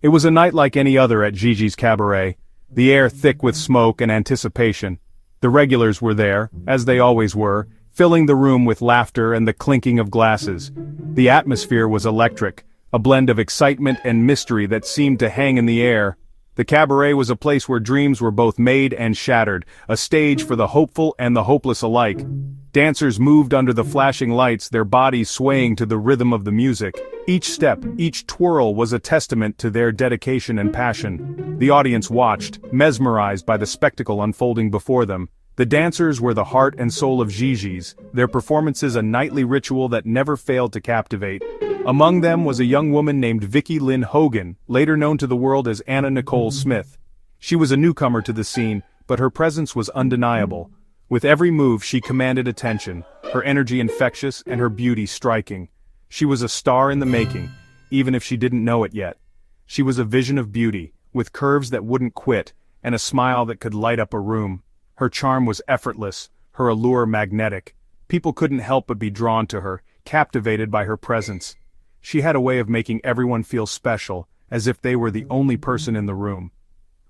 It was a night like any other at Gigi's cabaret, the air thick with smoke and anticipation. The regulars were there, as they always were, filling the room with laughter and the clinking of glasses. The atmosphere was electric, a blend of excitement and mystery that seemed to hang in the air. The cabaret was a place where dreams were both made and shattered, a stage for the hopeful and the hopeless alike. Dancers moved under the flashing lights, their bodies swaying to the rhythm of the music. Each step, each twirl was a testament to their dedication and passion. The audience watched, mesmerized by the spectacle unfolding before them. The dancers were the heart and soul of Gigi's, their performances a nightly ritual that never failed to captivate. Among them was a young woman named Vicky Lynn Hogan, later known to the world as Anna Nicole Smith. She was a newcomer to the scene, but her presence was undeniable. With every move she commanded attention, her energy infectious and her beauty striking. She was a star in the making, even if she didn't know it yet. She was a vision of beauty, with curves that wouldn't quit, and a smile that could light up a room. Her charm was effortless, her allure magnetic. People couldn't help but be drawn to her, captivated by her presence. She had a way of making everyone feel special, as if they were the only person in the room.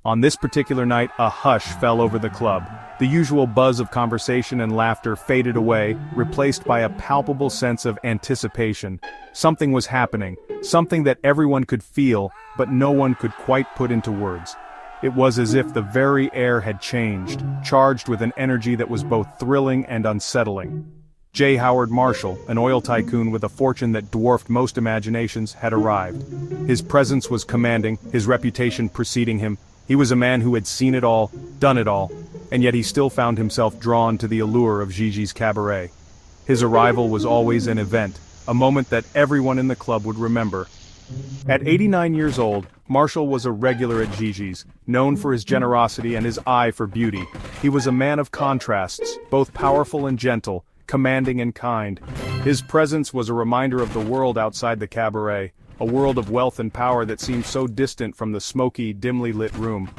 On this particular night, a hush fell over the club. The usual buzz of conversation and laughter faded away, replaced by a palpable sense of anticipation. Something was happening, something that everyone could feel, but no one could quite put into words. It was as if the very air had changed, charged with an energy that was both thrilling and unsettling. J. Howard Marshall, an oil tycoon with a fortune that dwarfed most imaginations, had arrived. His presence was commanding, his reputation preceding him. He was a man who had seen it all, done it all, and yet he still found himself drawn to the allure of Gigi's cabaret. His arrival was always an event, a moment that everyone in the club would remember. At 89 years old, Marshall was a regular at Gigi's, known for his generosity and his eye for beauty. He was a man of contrasts, both powerful and gentle, commanding and kind. His presence was a reminder of the world outside the cabaret, a world of wealth and power that seemed so distant from the smoky, dimly lit room.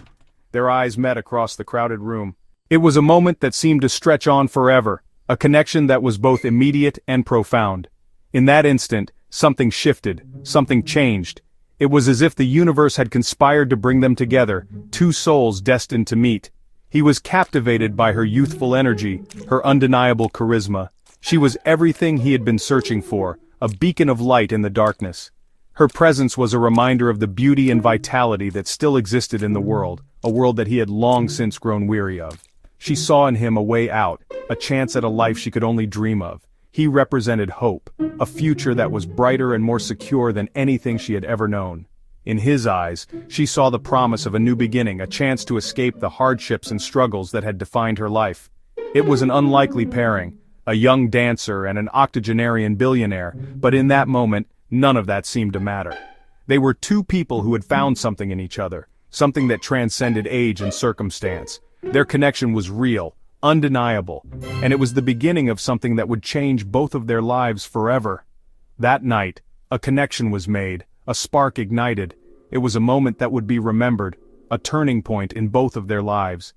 Their eyes met across the crowded room. It was a moment that seemed to stretch on forever, a connection that was both immediate and profound. In that instant, something shifted, something changed. It was as if the universe had conspired to bring them together, two souls destined to meet. He was captivated by her youthful energy, her undeniable charisma. She was everything he had been searching for, a beacon of light in the darkness. Her presence was a reminder of the beauty and vitality that still existed in the world, a world that he had long since grown weary of. She saw in him a way out, a chance at a life she could only dream of. He represented hope, a future that was brighter and more secure than anything she had ever known. In his eyes, she saw the promise of a new beginning, a chance to escape the hardships and struggles that had defined her life. It was an unlikely pairing, a young dancer and an octogenarian billionaire, but in that moment, none of that seemed to matter. They were two people who had found something in each other, something that transcended age and circumstance. Their connection was real, undeniable, and it was the beginning of something that would change both of their lives forever. That night, a connection was made, a spark ignited. It was a moment that would be remembered, a turning point in both of their lives.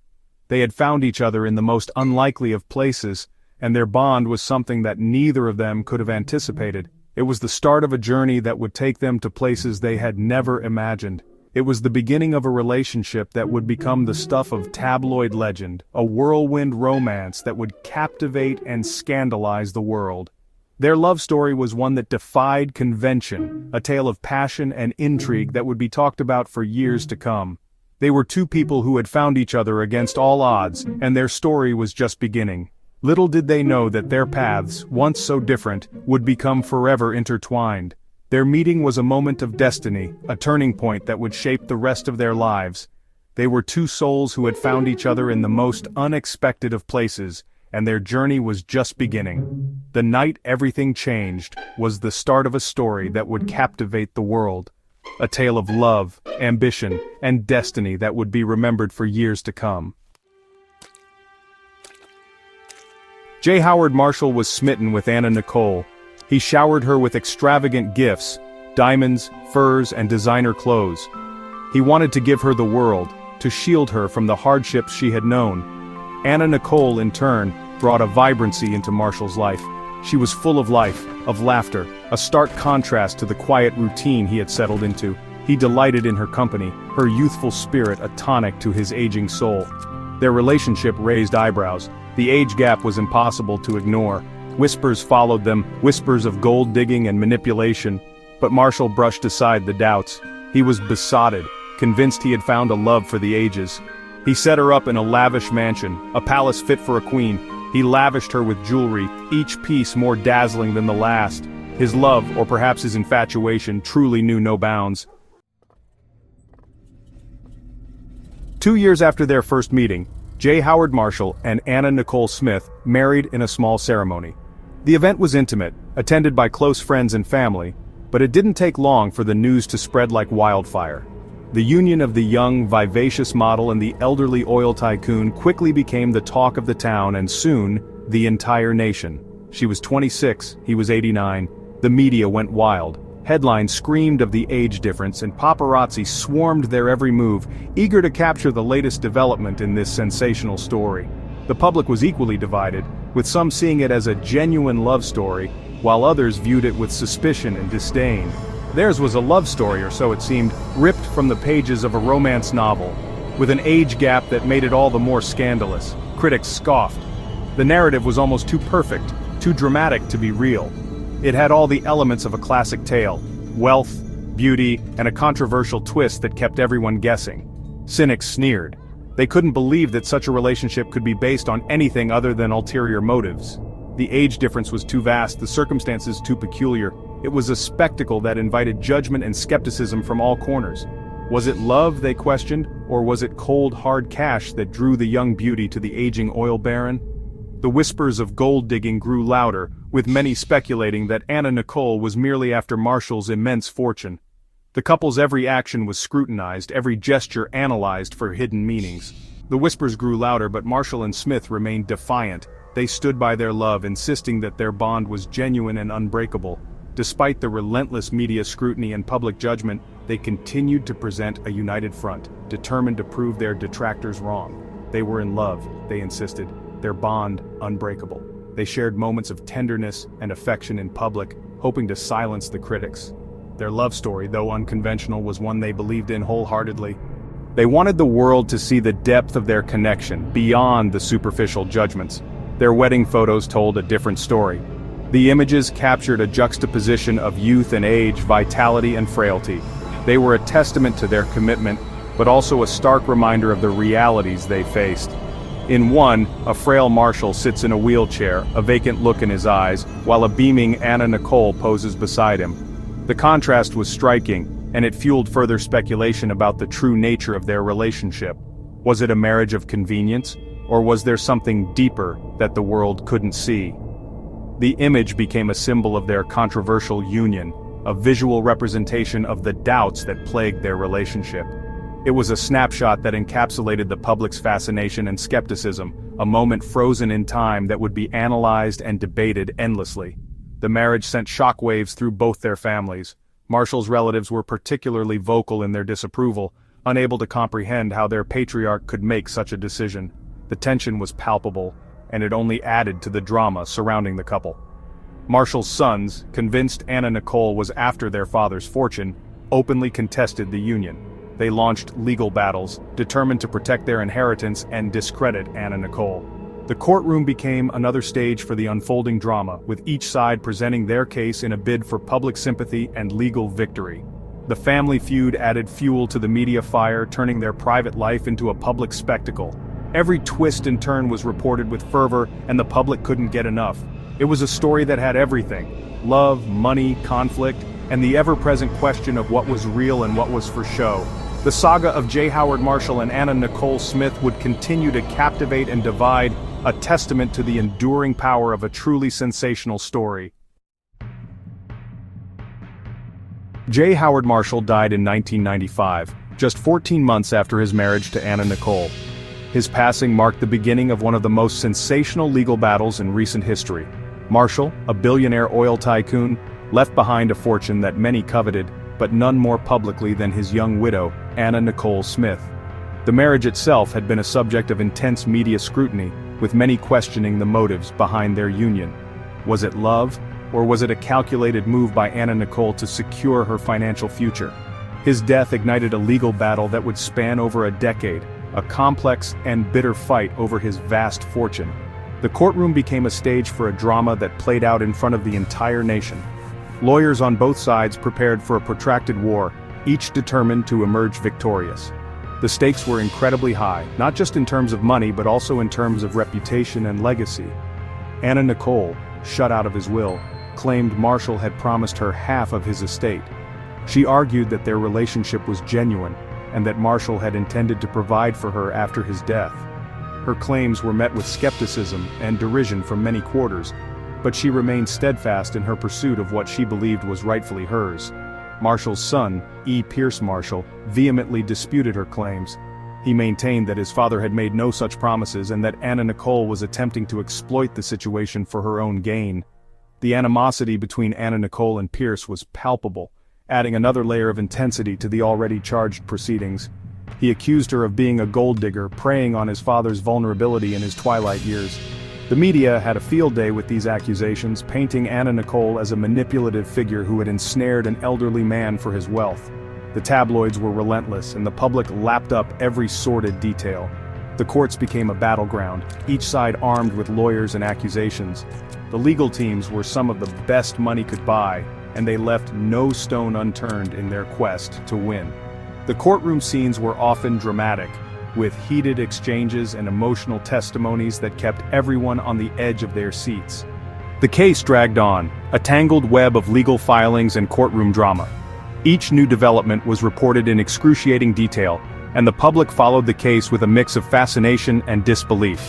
They had found each other in the most unlikely of places, and their bond was something that neither of them could have anticipated. It was the start of a journey that would take them to places they had never imagined. It was the beginning of a relationship that would become the stuff of tabloid legend, a whirlwind romance that would captivate and scandalize the world. Their love story was one that defied convention, a tale of passion and intrigue that would be talked about for years to come. They were two people who had found each other against all odds, and their story was just beginning. Little did they know that their paths, once so different, would become forever intertwined. Their meeting was a moment of destiny, a turning point that would shape the rest of their lives. They were two souls who had found each other in the most unexpected of places, and their journey was just beginning. The night everything changed was the start of a story that would captivate the world. A tale of love, ambition, and destiny that would be remembered for years to come. J. Howard Marshall was smitten with Anna Nicole. He showered her with extravagant gifts, diamonds, furs, and designer clothes. He wanted to give her the world, to shield her from the hardships she had known. Anna Nicole, in turn, brought a vibrancy into Marshall's life. She was full of life, of laughter, a stark contrast to the quiet routine he had settled into. He delighted in her company, her youthful spirit a tonic to his aging soul. Their relationship raised eyebrows. The age gap was impossible to ignore. Whispers followed them, whispers of gold digging and manipulation. But Marshall brushed aside the doubts. He was besotted, convinced he had found a love for the ages. He set her up in a lavish mansion, a palace fit for a queen. He lavished her with jewelry, each piece more dazzling than the last. His love, or perhaps his infatuation, truly knew no bounds. 2 years after their first meeting, J. Howard Marshall and Anna Nicole Smith married in a small ceremony. The event was intimate, attended by close friends and family, but it didn't take long for the news to spread like wildfire. The union of the young, vivacious model and the elderly oil tycoon quickly became the talk of the town and soon, the entire nation. She was 26, he was 89. The media went wild. Headlines screamed of the age difference and paparazzi swarmed their every move, eager to capture the latest development in this sensational story. The public was equally divided, with some seeing it as a genuine love story, while others viewed it with suspicion and disdain. Theirs was a love story, or so it seemed, ripped from the pages of a romance novel, with an age gap that made it all the more scandalous. Critics scoffed. The narrative was almost too perfect, too dramatic to be real. It had all the elements of a classic tale: wealth, beauty, and a controversial twist that kept everyone guessing. Cynics sneered. They couldn't believe that such a relationship could be based on anything other than ulterior motives. The age difference was too vast, the circumstances too peculiar. It was a spectacle that invited judgment and skepticism from all corners. Was it love, they questioned, or was it cold, hard cash that drew the young beauty to the aging oil baron? The whispers of gold digging grew louder, with many speculating that Anna Nicole was merely after Marshall's immense fortune. The couple's every action was scrutinized, every gesture analyzed for hidden meanings. The whispers grew louder, but Marshall and Smith remained defiant. They stood by their love, insisting that their bond was genuine and unbreakable. Despite the relentless media scrutiny and public judgment, they continued to present a united front, determined to prove their detractors wrong. They were in love, they insisted, their bond unbreakable. They shared moments of tenderness and affection in public, hoping to silence the critics. Their love story, though unconventional, was one they believed in wholeheartedly. They wanted the world to see the depth of their connection, beyond the superficial judgments. Their wedding photos told a different story. The images captured a juxtaposition of youth and age, vitality and frailty. They were a testament to their commitment, but also a stark reminder of the realities they faced. In one, a frail Marshall sits in a wheelchair, a vacant look in his eyes, while a beaming Anna Nicole poses beside him. The contrast was striking, and it fueled further speculation about the true nature of their relationship. Was it a marriage of convenience, or was there something deeper that the world couldn't see? The image became a symbol of their controversial union, a visual representation of the doubts that plagued their relationship. It was a snapshot that encapsulated the public's fascination and skepticism, a moment frozen in time that would be analyzed and debated endlessly. The marriage sent shockwaves through both their families. Marshall's relatives were particularly vocal in their disapproval, unable to comprehend how their patriarch could make such a decision. The tension was palpable, and it only added to the drama surrounding the couple. Marshall's sons, convinced Anna Nicole was after their father's fortune, openly contested the union. They launched legal battles, determined to protect their inheritance and discredit Anna Nicole. The courtroom became another stage for the unfolding drama, with each side presenting their case in a bid for public sympathy and legal victory. The family feud added fuel to the media fire, turning their private life into a public spectacle. Every twist and turn was reported with fervor, and the public couldn't get enough. It was a story that had everything: love, money, conflict, and the ever-present question of what was real and what was for show. The saga of J. Howard Marshall and Anna Nicole Smith would continue to captivate and divide, a testament to the enduring power of a truly sensational story. J. Howard Marshall died in 1995, just 14 months after his marriage to Anna Nicole. His passing marked the beginning of one of the most sensational legal battles in recent history. Marshall, a billionaire oil tycoon, left behind a fortune that many coveted, but none more publicly than his young widow, Anna Nicole Smith. The marriage itself had been a subject of intense media scrutiny, with many questioning the motives behind their union. Was it love, or was it a calculated move by Anna Nicole to secure her financial future? His death ignited a legal battle that would span over a decade, a complex and bitter fight over his vast fortune. The courtroom became a stage for a drama that played out in front of the entire nation. Lawyers on both sides prepared for a protracted war, each determined to emerge victorious. The stakes were incredibly high, not just in terms of money but also in terms of reputation and legacy. Anna Nicole, shut out of his will, claimed Marshall had promised her half of his estate. She argued that their relationship was genuine, and that Marshall had intended to provide for her after his death. Her claims were met with skepticism and derision from many quarters, but she remained steadfast in her pursuit of what she believed was rightfully hers. Marshall's son, E. Pierce Marshall, vehemently disputed her claims. He maintained that his father had made no such promises and that Anna Nicole was attempting to exploit the situation for her own gain. The animosity between Anna Nicole and Pierce was palpable, adding another layer of intensity to the already charged proceedings. He accused her of being a gold digger, preying on his father's vulnerability in his twilight years. The media had a field day with these accusations, painting Anna Nicole as a manipulative figure who had ensnared an elderly man for his wealth. The tabloids were relentless, and the public lapped up every sordid detail. The courts became a battleground, each side armed with lawyers and accusations. The legal teams were some of the best money could buy, and they left no stone unturned in their quest to win. The courtroom scenes were often dramatic, with heated exchanges and emotional testimonies that kept everyone on the edge of their seats. The case dragged on, a tangled web of legal filings and courtroom drama. Each new development was reported in excruciating detail, and the public followed the case with a mix of fascination and disbelief.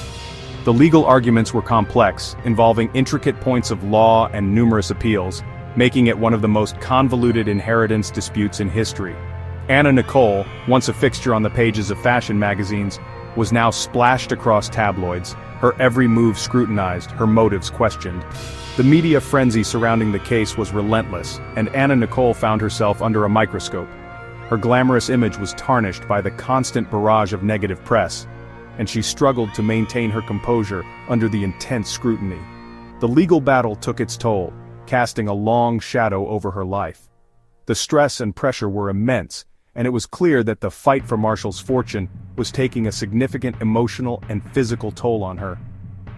The legal arguments were complex, involving intricate points of law and numerous appeals, making it one of the most convoluted inheritance disputes in history. Anna Nicole, once a fixture on the pages of fashion magazines, was now splashed across tabloids, her every move scrutinized, her motives questioned. The media frenzy surrounding the case was relentless, and Anna Nicole found herself under a microscope. Her glamorous image was tarnished by the constant barrage of negative press, and she struggled to maintain her composure under the intense scrutiny. The legal battle took its toll, casting a long shadow over her life. The stress and pressure were immense, and it was clear that the fight for Marshall's fortune was taking a significant emotional and physical toll on her.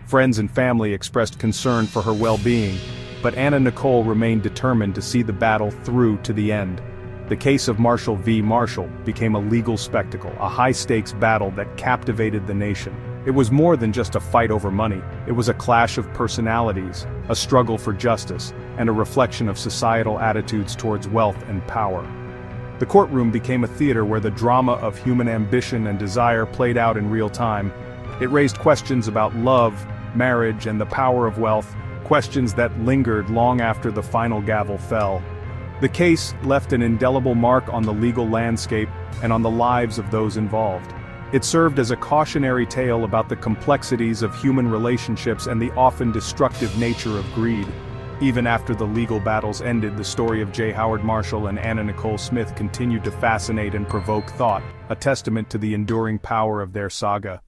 Friends and family expressed concern for her well-being, but Anna Nicole remained determined to see the battle through to the end. The case of Marshall v. Marshall became a legal spectacle, a high-stakes battle that captivated the nation. It was more than just a fight over money. It was a clash of personalities, a struggle for justice, and a reflection of societal attitudes towards wealth and power. The courtroom became a theater where the drama of human ambition and desire played out in real time. It raised questions about love, marriage, and the power of wealth, questions that lingered long after the final gavel fell. The case left an indelible mark on the legal landscape and on the lives of those involved. It served as a cautionary tale about the complexities of human relationships and the often destructive nature of greed. Even after the legal battles ended, the story of J. Howard Marshall and Anna Nicole Smith continued to fascinate and provoke thought, a testament to the enduring power of their saga.